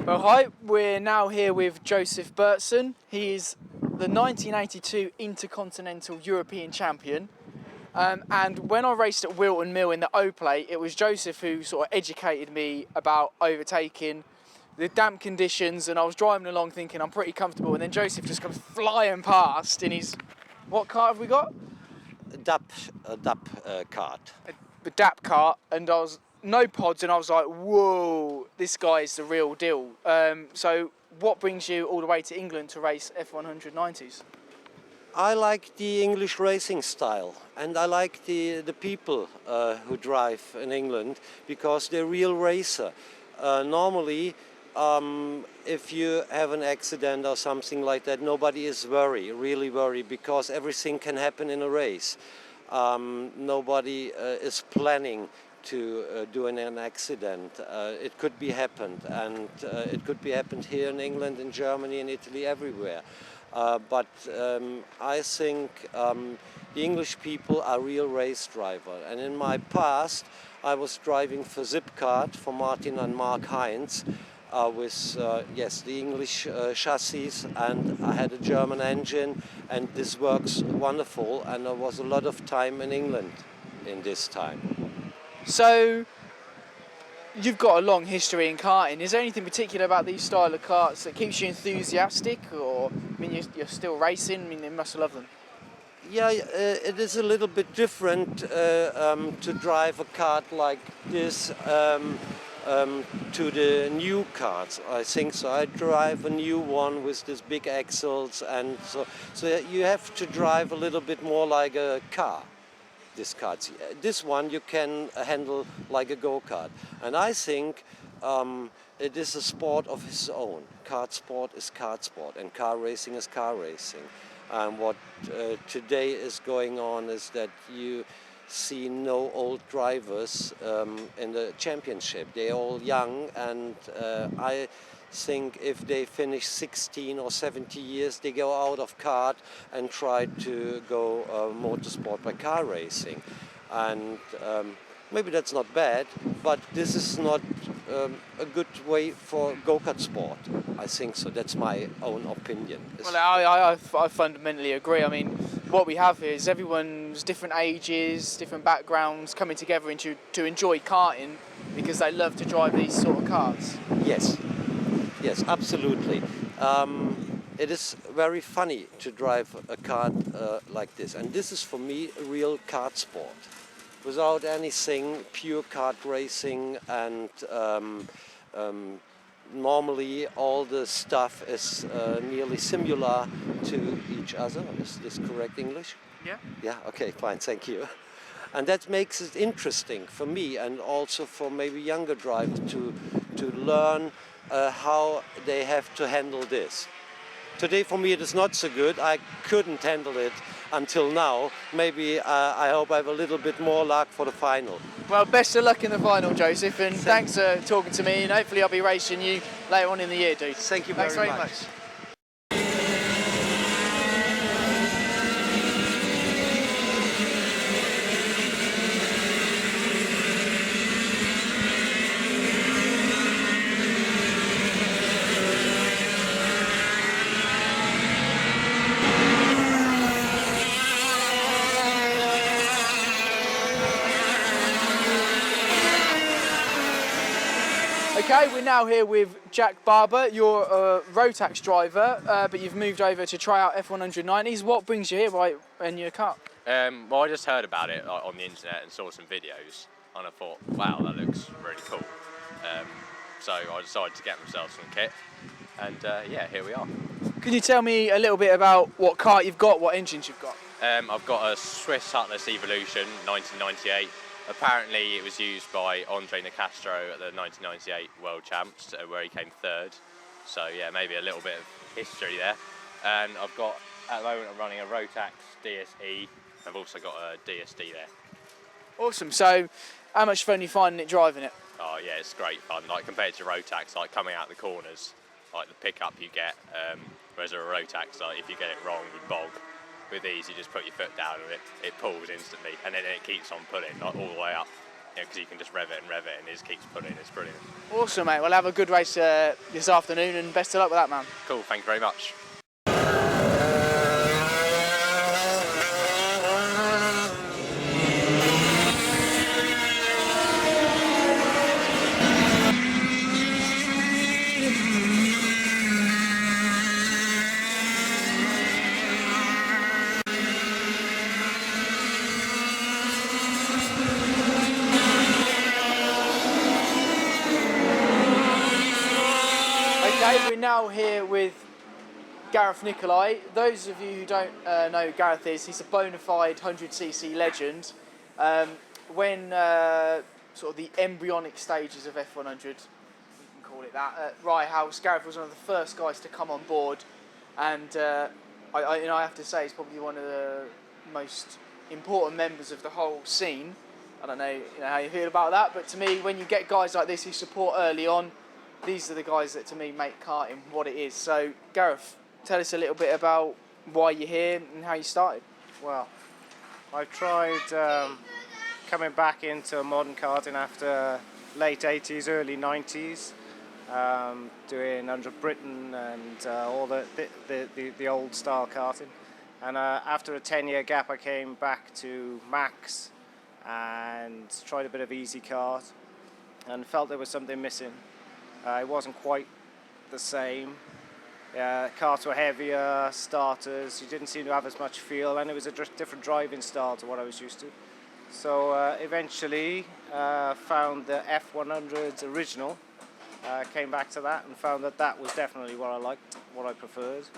Well, hi, we're now here with Joseph Burton. He is the 1982 Intercontinental European Champion. And when I raced at Wilton Mill in the O-Plate, it was Joseph who sort of educated me about overtaking, the damp conditions, and I was driving along thinking I'm pretty comfortable, and then Joseph just comes flying past in his... What car have we got? A DAP kart. The DAP kart, and I was... no pods, and I was like, whoa, this guy is the real deal. So what brings you all the way to England to race F100 90s? I like the English racing style, and I like the people who drive in England because they're real racer. Normally, if you have an accident or something like that, nobody is really worried, because everything can happen in a race. Nobody is planning to do an accident. It could be happened, and it could be happened here in England, in Germany, in Italy, everywhere. But I think the English people are real race driver. And in my past, I was driving for Zipkart for Martin and Mark Heinz with the English chassis, and I had a German engine, and this works wonderful. And there was a lot of time in England in this time. So, you've got a long history in karting. Is there anything particular about these style of karts that keeps you enthusiastic, or, I mean, you're still racing? I mean, you must love them. Yeah, it is a little bit different to drive a kart like this to the new karts, I think. So I drive a new one with these big axles, and so you have to drive a little bit more like a car. This one you can handle like a go-kart, and I think it is a sport of its own. Kart sport is kart sport, and car racing is car racing. And what today is going on is that you see no old drivers in the championship. They're all young, and I think if they finish 16 or 70 years, they go out of kart and try to go motorsport by car racing. And maybe that's not bad, but this is not a good way for go-kart sport, I think so. That's my own opinion. Well, I fundamentally agree. I mean, what we have here is everyone's different ages, different backgrounds coming together to enjoy karting because they love to drive these sort of cars. Yes, absolutely. It is very funny to drive a kart like this, and this is for me a real kart sport. Without anything, pure kart racing, and normally all the stuff is nearly similar to each other. Is this correct English? Yeah. Yeah, okay, fine, thank you. And that makes it interesting for me, and also for maybe younger drivers to learn how they have to handle this. Today for me it is not so good. I couldn't handle it until now. Maybe I hope I have a little bit more luck for the final. Well, best of luck in the final, Joseph, and thanks for talking to me, and hopefully I'll be racing you later on in the year, dude. Thank you Thanks very very much. much. Okay, we're now here with Jack Barber. You're a Rotax driver, but you've moved over to try out F100 90s. What brings you here right in your car? Well, I just heard about it on the internet and saw some videos, and I thought, wow, that looks really cool. So I decided to get myself some kit, and yeah, here we are. Can you tell me a little bit about what kart you've got, what engines you've got? I've got a Swiss Atlas Evolution 1998. Apparently it was used by Andre Nicastro at the 1998 World Champs, where he came third. So yeah, maybe a little bit of history there. And I've got, at the moment I'm running a Rotax DSE. I've also got a DSD there. Awesome. So how much fun are you finding it driving it? Oh yeah, it's great fun. Like compared to Rotax, like coming out the corners, like the pickup you get, whereas a Rotax, like if you get it wrong, you bog. With these, you just put your foot down and it pulls instantly, and then it keeps on pulling like all the way up. because you can just rev it and it just keeps pulling. It's brilliant. Awesome, mate. Well, have a good race this afternoon, and best of luck with that, man. Cool, thank you very much. Okay, we're now here with Gareth Nicolai. Those of you who don't know who Gareth is, he's a bona fide 100cc legend. When sort of the embryonic stages of F100, you can call it that, at Rye House, Gareth was one of the first guys to come on board, and I have to say he's probably one of the most important members of the whole scene. I don't know, how you feel about that, but to me, when you get guys like this who support early on, these are the guys that to me make karting what it is. So Gareth, tell us a little bit about why you're here and how you started. Well, I tried coming back into modern karting after late 80s, early 90s, doing under Burton and all the old style karting. And after a 10-year gap, I came back to Max and tried a bit of easy kart and felt there was something missing. It wasn't quite the same. Karts were heavier, starters, you didn't seem to have as much feel, and it was a different driving style to what I was used to. So eventually found the F100 original, came back to that and found that was definitely what I liked, what I preferred.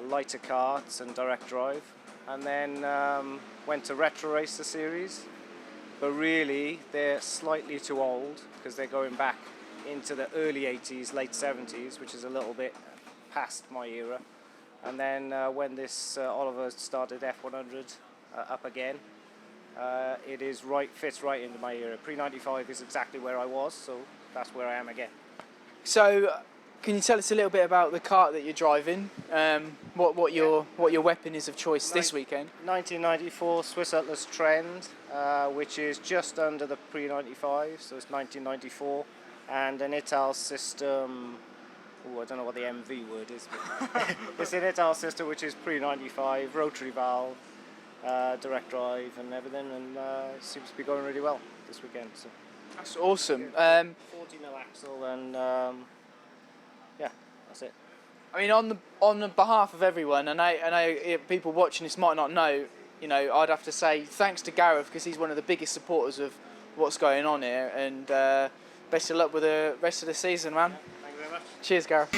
Lighter karts and direct drive. And then went to Retro Race the series, but really they're slightly too old because they're going back into the early 80s, late 70s, which is a little bit past my era. And then when this Oliver started F100 up again, it fits right into my era. Pre-95 is exactly where I was, so that's where I am again. So can you tell us a little bit about the kart that you're driving? What your weapon is of choice this weekend? 1994 Swiss Atlas Trend, which is just under the pre-95, so it's 1994. And an Ital system, I don't know what the MV word is, but it's an Ital system which is pre-95, rotary valve, direct drive and everything, and it seems to be going really well this weekend. So. That's awesome. 40mm axle and yeah, that's it. I mean, on the behalf of everyone, and I know people watching this might not know, I'd have to say thanks to Gareth because he's one of the biggest supporters of what's going on here, and best of luck with the rest of the season, man. Thank you very much. Cheers, Gareth.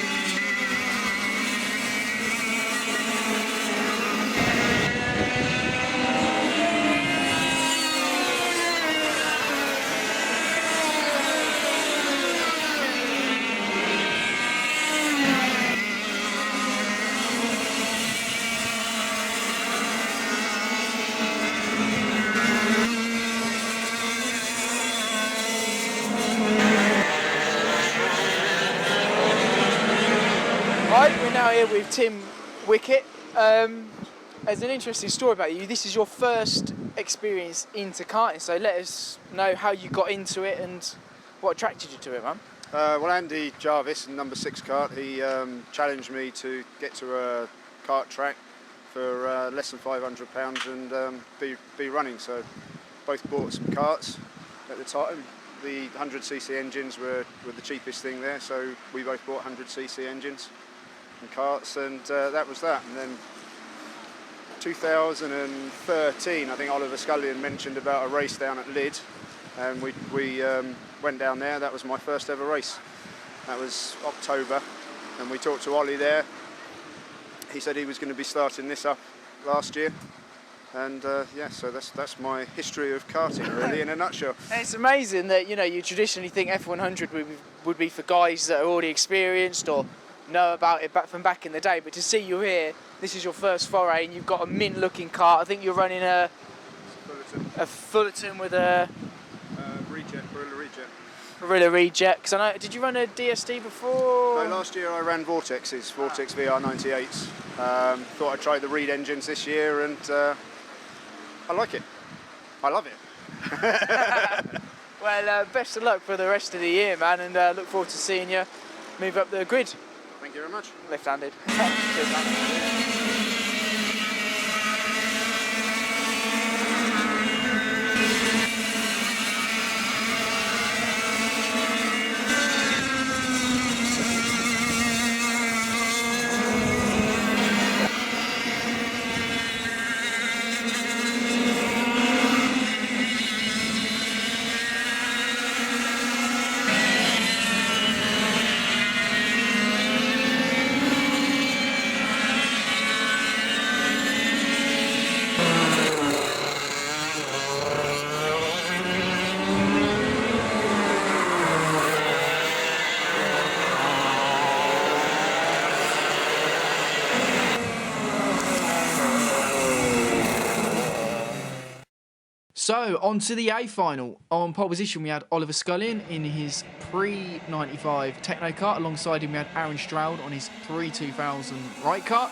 Right, we're now here with Tim Wicket. There's an interesting story about you. This is your first experience into karting, so let us know how you got into it and what attracted you to it, man. Well, Andy Jarvis, in number 6 kart, he challenged me to get to a kart track for less than £500 and be running. So both bought some karts at the time. The 100cc engines were the cheapest thing there, so we both bought 100cc engines and karts, and that was that. And then 2013, I think Oliver Scullion mentioned about a race down at Lydd, and we went down there. That was my first ever race. That was October, and we talked to Ollie there. He said he was going to be starting this up last year, and yeah, so that's my history of karting really in a nutshell. It's amazing that you traditionally think F100 would be for guys that are already experienced or know about it from back in the day, but to see you here, this is your first foray and you've got a mint looking kart. I think you're running a Fullerton with a Gorilla Reject. Because I know, did you run a DSD before? No, last year I ran Vortex VR98s. Thought I'd try the Reed engines this year, and I like it. I love it. Well, best of luck for the rest of the year, man, and look forward to seeing you move up the grid. Thank you very much. Left-handed. Cheers, man. So, on to the A final. On pole position, we had Oliver Scullion in his pre-95 Techno kart. Alongside him, we had Aaron Stroud on his pre-2000 right kart.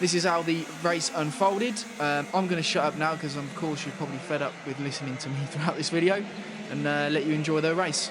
This is how the race unfolded. I'm going to shut up now because, of course, you're probably fed up with listening to me throughout this video, and let you enjoy the race.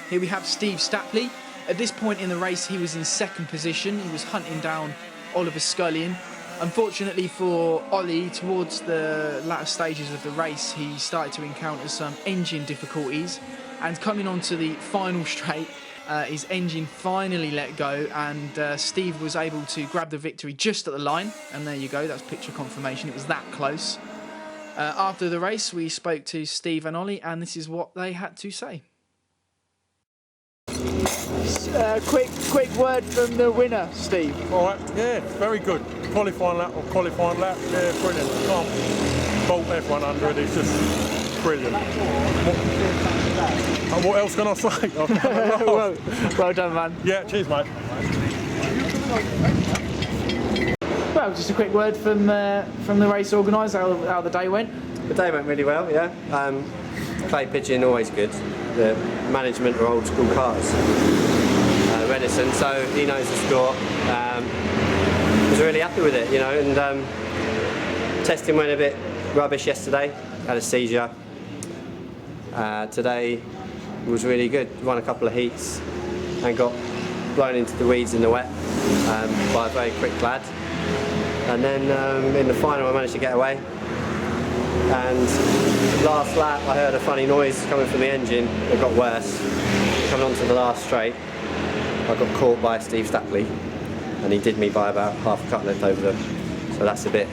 Here we have Steve Stapley. At this point in the race, he was in second position. He was hunting down Oliver Scullion. Unfortunately for Ollie, towards the latter stages of the race, he started to encounter some engine difficulties. And coming onto the final straight, his engine finally let go, and Steve was able to grab the victory just at the line. And there you go, that's picture confirmation. It was that close. After the race, we spoke to Steve and Ollie, and this is what they had to say. Quick word from the winner, Steve. All right, yeah, very good. Qualifying lap, yeah, brilliant. Can't fault F100, it's just brilliant. What else can I say? well done, man. Yeah, cheers, mate. Well, just a quick word from the race organiser, how the day went. The day went really well, yeah. Clay Pigeon, always good. The management are old school cars, Redison, so he knows the score. Was really happy with it, you know, and testing went a bit rubbish yesterday, had a seizure. Today was really good, won a couple of heats and got blown into the weeds in the wet by a very quick lad. And then in the final I managed to get away. And last lap I heard a funny noise coming from the engine. It got worse. Coming onto the last straight, I got caught by Steve Stapley, and he did me by about half a cut length over them. So that's a bit,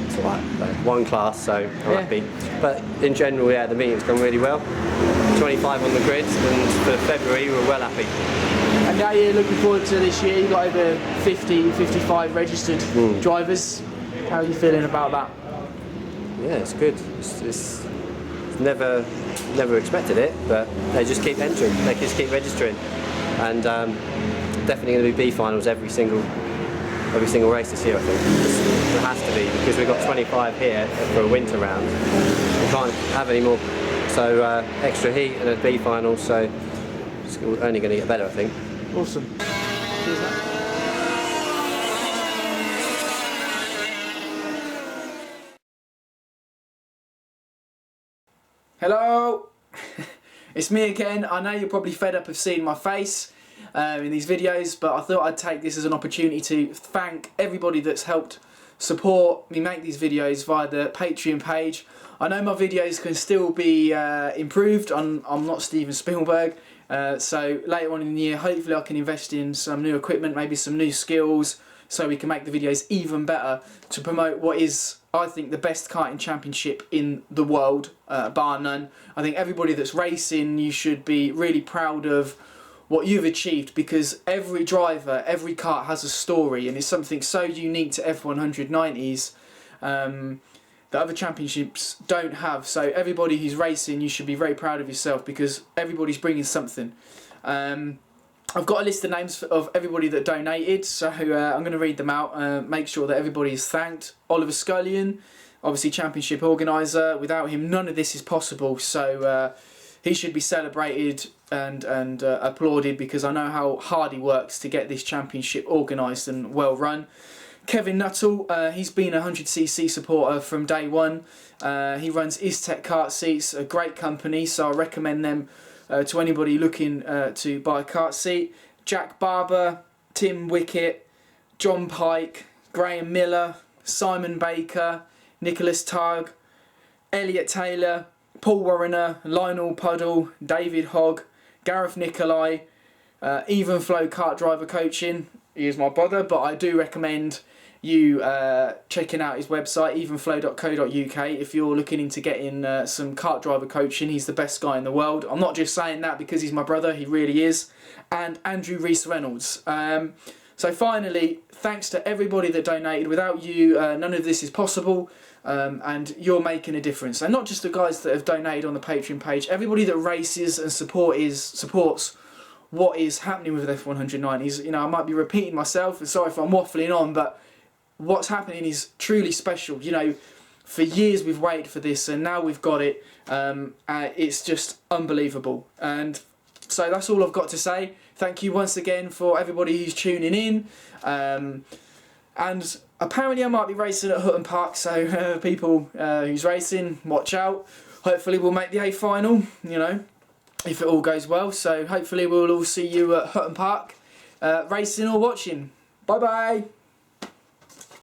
it's all right, one class, so I'm happy. But in general, yeah, the meeting's gone really well. 25 on the grid, and for February we're well happy. And now you're looking forward to this year. You've got over 50, 55 registered drivers. How are you feeling about that? Yeah, it's good. It's never expected it, but they just keep entering. They just keep registering, and definitely going to be B finals every single race this year, I think. It has to be, because we've got 25 here for a winter round. We can't have any more. So extra heat and a B final, so it's only going to get better, I think. Awesome. Cheers, mate. Hello, it's me again. I know you're probably fed up of seeing my face in these videos, but I thought I'd take this as an opportunity to thank everybody that's helped support me make these videos via the Patreon page. I know my videos can still be improved. I'm not Steven Spielberg, so later on in the year hopefully I can invest in some new equipment, maybe some new skills, so we can make the videos even better to promote what is, I think, the best karting championship in the world, bar none. I think everybody that's racing, you should be really proud of what you've achieved, because every driver, every kart has a story, and it's something so unique to F100 90s that other championships don't have. So everybody who's racing, you should be very proud of yourself, because everybody's bringing something. I've got a list of names of everybody that donated, so I'm going to read them out, make sure that everybody is thanked. Oliver Scullion, obviously championship organiser. Without him, none of this is possible, so he should be celebrated and applauded, because I know how hard he works to get this championship organised and well run. Kevin Nuttall, he's been a 100cc supporter from day one. He runs Istech Kart Seats, a great company, so I recommend them to anybody looking to buy a kart seat. Jack Barber, Tim Wicket, John Pike, Graham Miller, Simon Baker, Nicholas Tugg, Elliot Taylor, Paul Warriner, Lionel Puddle, David Hogg, Gareth Nicolai, Even Flow Kart Driver Coaching. He is my brother, but I do recommend you checking out his website, evenflow.co.uk, if you're looking into getting some kart driver coaching. He's the best guy in the world. I'm not just saying that because he's my brother, he really is. And Andrew Rees-Reynolds. So finally, thanks to everybody that donated. Without you, none of this is possible, and you're making a difference. And not just the guys that have donated on the Patreon page, everybody that races and supports what is happening with F100 90s. You know, I might be repeating myself, and sorry if I'm waffling on, but what's happening is truly special. You know, for years we've waited for this, and now we've got it. It's just unbelievable. And so that's all I've got to say. Thank you once again for everybody who's tuning in. And apparently I might be racing at Hutton Park, so people who's racing, watch out. Hopefully we'll make the A final, you know, if it all goes well. So hopefully we'll all see you at Hutton Park, racing or watching. Bye bye.